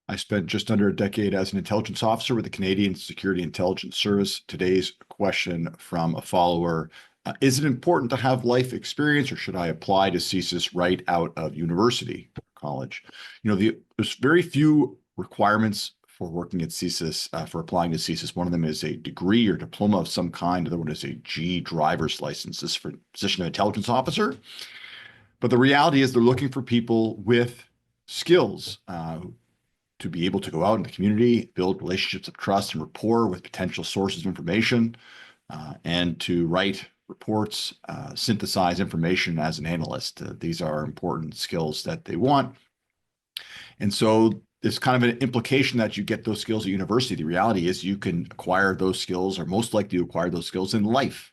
I spent just under a decade as an intelligence officer with the Canadian Security Intelligence Service. Today's question from a follower, is it important to have life experience or should I apply to CSIS right out of university or college? There's very few requirements for working at CSIS, for applying to CSIS. One of them is a degree or diploma of some kind. The other one is a G driver's license. This is for position of intelligence officer. But the reality is they're looking for people with skills, to be able to go out in the community, build relationships of trust and rapport with potential sources of information, and to write reports, synthesize information as an analyst. These are important skills that they want. And so there's kind of an implication that you get those skills at university. The reality is you can acquire those skills, or most likely to acquire those skills in life.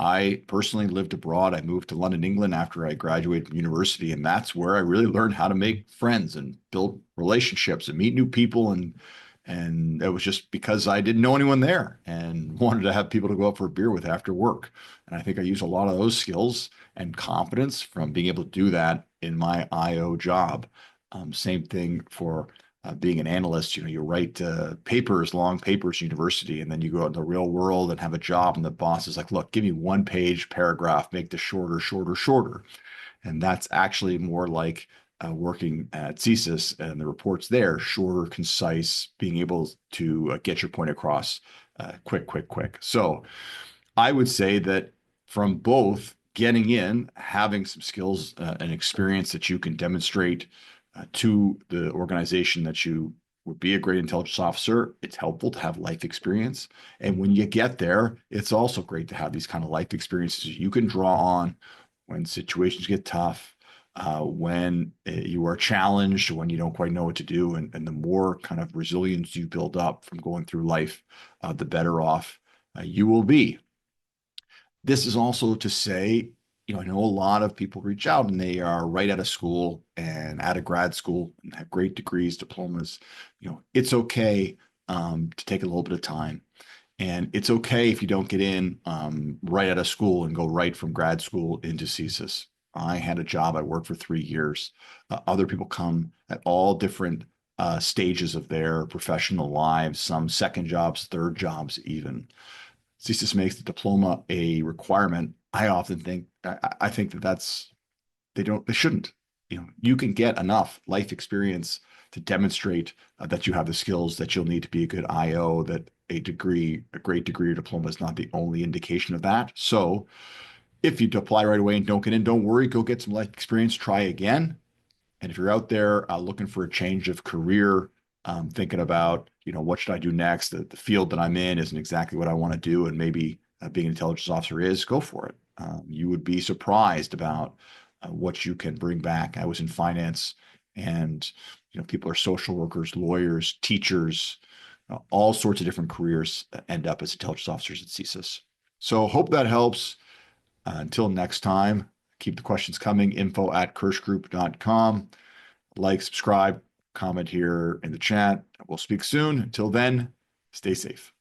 I personally lived abroad. I moved to London, England after I graduated from university, and that's where I really learned how to make friends and build relationships and meet new people. And it was just because I didn't know anyone there and wanted to have people to go out for a beer with after work. And I think I use a lot of those skills and confidence from being able to do that in my IO job. Same thing for being an analyst. You write papers, long papers, university, and then you go out in the real world and have a job, and the boss is like, look, give me 1-page paragraph, make this shorter, shorter, shorter. And that's actually more like working at CSIS, and the reports there, shorter, concise, being able to get your point across quick, quick, quick. So I would say that from both getting in, having some skills and experience that you can demonstrate to the organization that you would be a great intelligence officer, it's helpful to have life experience. And when you get there, it's also great to have these kind of life experiences you can draw on when situations get tough, when you are challenged, when you don't quite know what to do. And the more kind of resilience you build up from going through life, the better off you will be. This is also to say, I know a lot of people reach out and they are right out of school and out of grad school and have great degrees, diplomas. It's okay to take a little bit of time. And it's okay if you don't get in right out of school and go right from grad school into CSIS. I had a job. I worked for 3 years. Other people come at all different stages of their professional lives, some second jobs, third jobs even. CSIS makes the diploma a requirement. I think they shouldn't. You can get enough life experience to demonstrate that you have the skills that you'll need to be a good IO, that a great degree or diploma is not the only indication of that. So if you apply right away and don't get in, don't worry, go get some life experience, try again. And if you're out there looking for a change of career, thinking about, what should I do next? The field that I'm in isn't exactly what I want to do, and maybe being an intelligence officer is, go for it. You would be surprised about what you can bring back. I was in finance, and people are social workers, lawyers, teachers, all sorts of different careers end up as intelligence officers at CSIS. So hope that helps. Until next time, keep the questions coming. info@kirschgroup.com. Like, subscribe, comment here in the chat. We'll speak soon. Until then, stay safe.